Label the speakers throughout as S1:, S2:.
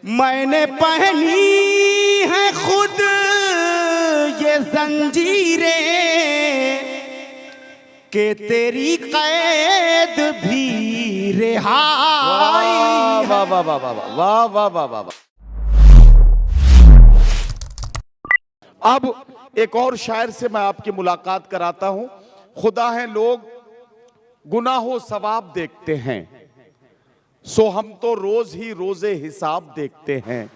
S1: मैंने पहनी है खुद ये जंजीरें के तेरी कैद भी रिहाई।
S2: वाह वाह वाह वाह वाह वाह वाह वाह वाह। अब एक और शायर से मैं आपकी मुलाकात कराता हूं। खुदा है लोग गुनाहों सवाब देखते हैं, सो हम तो रोज ही रोजे हिसाब देखते हैं।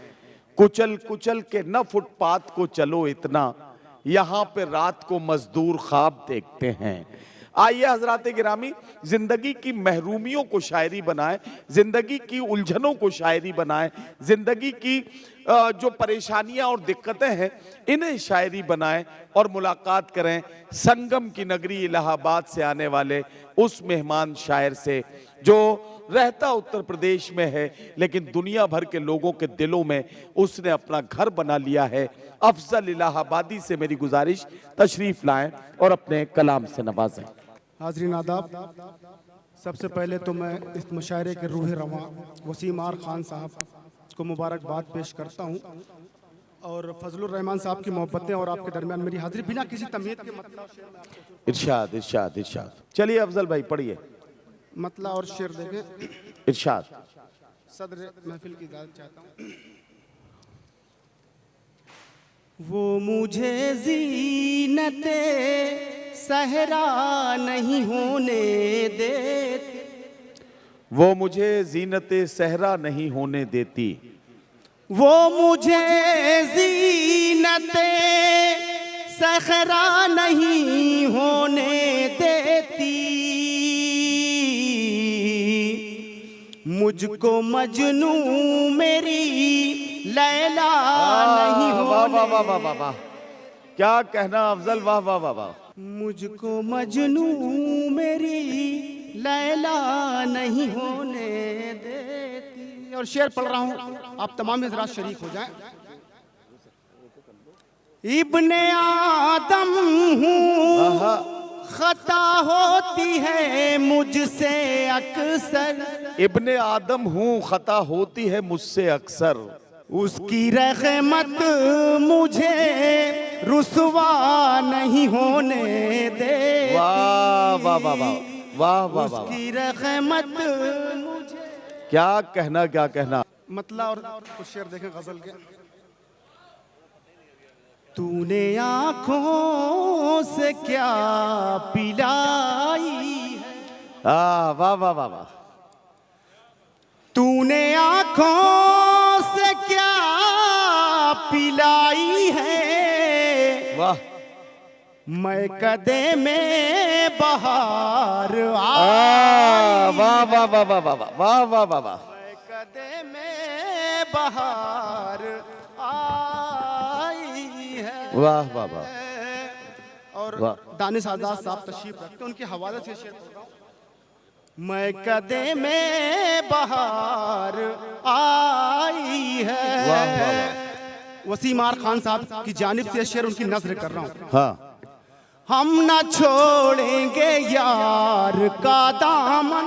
S2: कुचल कुचल के न फुटपाथ को चलो इतना, यहां पे रात को मजदूर ख्वाब देखते हैं। आइए हजरात गिरामी, जिंदगी की महरूमियों को शायरी बनाएं, जिंदगी की उलझनों को शायरी बनाएं, जिंदगी की जो परेशानियां और दिक्कतें हैं इन्हें शायरी बनाएं और मुलाकात करें संगम की नगरी इलाहाबाद से आने वाले उस मेहमान शायर से जो रहता उत्तर प्रदेश में है लेकिन दुनिया भर के लोगों के दिलों में उसने अपना घर बना लिया है। अफजल इलाहाबादी से मेरी गुजारिश, तशरीफ लाएं और अपने कलाम से नवाजें।
S1: हाज़रीन आदाब, सबसे पहले तो मैं इस मुशायरे के रूह रवां वसीम आर खान साहब को मुबारकबाद पेश करता हूँ और फजलुर रहमान साहब की मोहब्बतें और आपके दरमियान मेरी हाजिरी बिना किसी तमीयत के मतलब
S2: इरशाद इरशाद इरशाद। चलिए अफजल भाई पढ़िए
S1: मतला और शेर देखें।
S2: इरशाद।
S1: सदर महफिल की इजाज़त चाहता हूँ। वो मुझे ज़ीनते सहरा नहीं होने देती,
S2: वो मुझे ज़ीनते सहरा नहीं होने देती,
S1: वो मुझे ज़ीनते सहरा नहीं होने देती, मुझको मजनू मेरी लैला नहीं
S2: वाह वाह वाह वाह
S1: होने,
S2: वाह वाह, क्या कहना अफजल, वाह वाह वाह वाह।
S1: मुझको मजनू मेरी लैला नहीं होने देती। और शेर पढ़ रहा हूँ, आप तमाम हज़रात शरीक हो जाएं। इब्ने आदम हूँ खता होती है मुझसे अक्सर,
S2: इब्ने आदम हूँ खता होती है मुझसे अक्सर,
S1: उसकी रहमत मुझे रुसवा नहीं होने दे।
S2: वाह वाह वाह वाह वाह वाह वाह,
S1: उसकी रहमत मुझे।
S2: क्या कहना क्या कहना।
S1: मतलब और कुछ शेर देखें गजल के। तूने आंखों से क्या पिलाई है,
S2: वाह वाह वाह वाह,
S1: तूने आंखों से क्या पिलाई है,
S2: वाह
S1: मैं कदे में बहार
S2: वाह वाह वाह वाह वाह वाह वाह वाह वाह,
S1: मैं कदे में बहार आई है।
S2: वाह वाह वाह।
S1: और
S2: वाह।
S1: दानिश आजाद साहब तशरीफ रखते हैं, उनके हवाले से शेर पढ़ रहा हूं। मैं कदे में बहार आई है।
S2: वाह वाह वाह।
S1: वसीम आर खान साहब की जानिब से शेर उनकी नज़र कर रहा हूँ।
S2: हाँ।
S1: हम न छोड़ेंगे यार का दामन,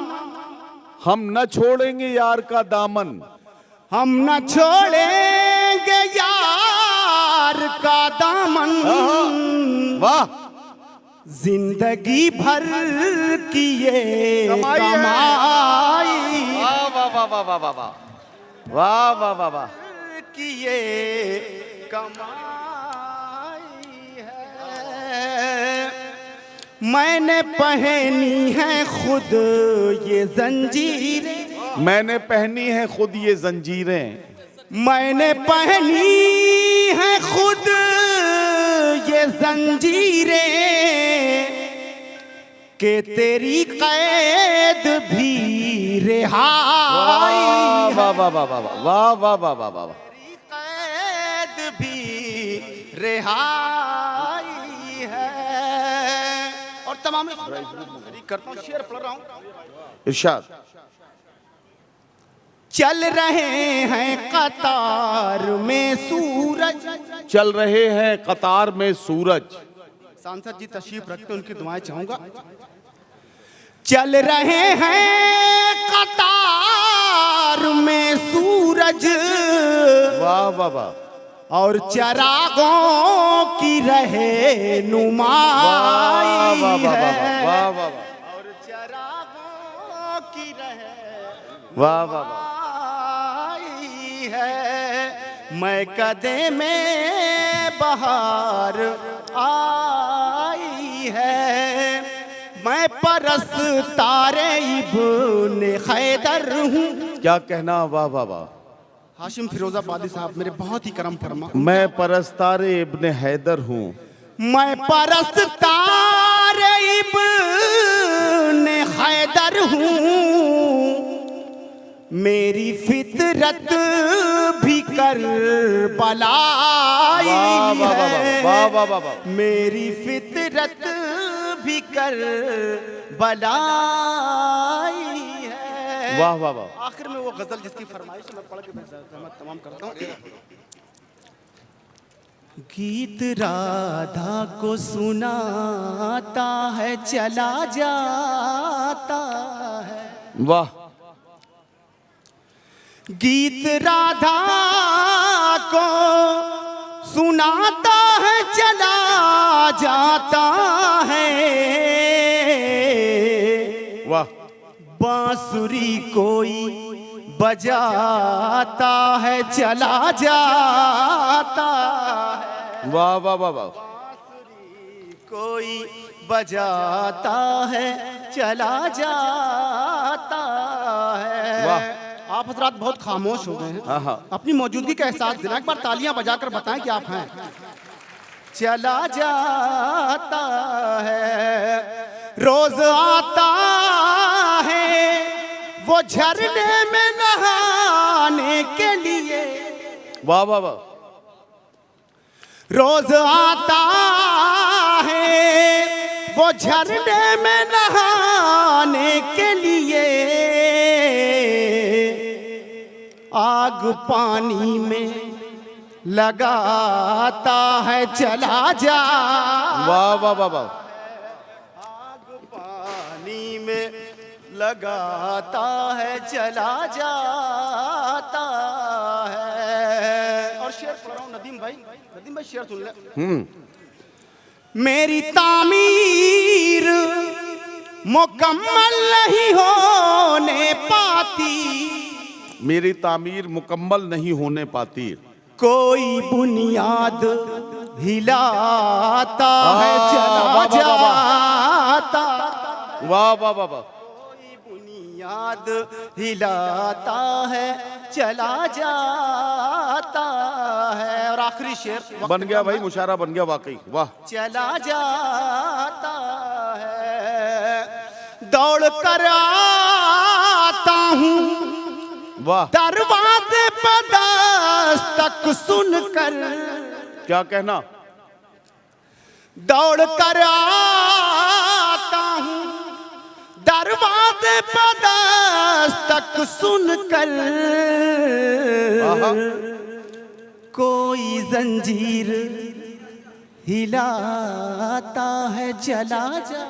S2: हम न छोड़ेंगे यार का दामन,
S1: हम न छोड़ेंगे यार का दामन,
S2: वाह,
S1: जिंदगी भर की ये कमाई,
S2: वाह वाह वाह वाह वाह वाह वाह वाह वाह वाह,
S1: की ये कमाई है। मैंने पहनी है खुद ये जंजीरें,
S2: मैंने पहनी है खुद ये जंजीरें,
S1: मैंने पहनी है खुद ये जंजीरें के तेरी कैद भी रिहाई,
S2: वाह वाह वाह वाह वाह वाह वाह वाह वाह,
S1: तेरी कैद भी रिहाई है। और तमाम करता हूँ, शेर पढ़ रहा हूँ।
S2: इरशाद।
S1: चल रहे हैं कतार में सूरज,
S2: चल रहे हैं कतार में सूरज,
S1: सांसद जी तशरीफ रखते, उनकी दुआएं चाहूंगा। चल रहे हैं कतार में सूरज,
S2: वाह वाह वाह
S1: और चरागों की रहनुमाई है।
S2: वाह वाह
S1: और चरागों की
S2: वाह वाह
S1: रहनुमाई है। मैं कदे में बहार आई है। मैं परस्तारे इब्ने हैदर हूँ।
S2: क्या कहना, वाह वाह वाह।
S1: हाशिम फिरोजाबादी साहब मेरे बहुत ही करम फरमा।
S2: मैं परस्तारे इब्ने हैदर हूँ।
S1: मैं परस्तारे इब्ने हैदर हूँ। मेरी फितरत भी करबलाई है।
S2: वाह वाह वाह वाह।
S1: मेरी फितरत भी करबलाई है।
S2: वाह वाह वाह।
S1: आखिर में वो गजल जिसकी फरमाइश मैं पढ़ के तमाम करता हूँ। गीत राधा को सुनाता है चला जाता है।
S2: वाह।
S1: गीत राधा को सुनाता है चला जाता है।
S2: वाह।
S1: बांसुरी कोई बजाता है चला जाता है।
S2: वाह वाह वाह वाह।
S1: कोई बजाता है चला जाता है।
S2: वाह।
S1: आप हजरात बहुत खामोश हो गए हैं।
S2: हाँ हाँ।
S1: अपनी मौजूदगी का एहसास दिला, एक बार तालियां बजाकर बताएं कि आप हैं। चला जाता है रोज आता है वो झरने में नहाने के लिए।
S2: वाह वाह वाह।
S1: रोज आता है वो झरने में नहाने के लिए। आग पानी में लगाता है चला जा।
S2: वाह वाह वाह वाह।
S1: आग पानी में लगाता है चला जाता है। और शेर पढ़ रहा हूं नदीम भाई शेर सुन ले। मेरी तामीर मुकम्मल नहीं होने पाती।
S2: मेरी तामीर मुकम्मल नहीं होने पाती।
S1: कोई बुनियाद हिलाता है चला जाता।
S2: वाह वाह वाह वाह।
S1: कोई बुनियाद हिलाता है चला जाता है। और आखिरी शेर
S2: बन गया भाई, मुशायरा बन गया वाकई। वाह।
S1: चला जाता है दौड़ कर आता हूँ।
S2: वाह।
S1: दरवाजे पर दस्तक सुनकर।
S2: क्या कहना।
S1: दौड़ कर आता हूँ दरवाजे पर दस्तक सुनकर। कोई जंजीर हिलाता है चला जा।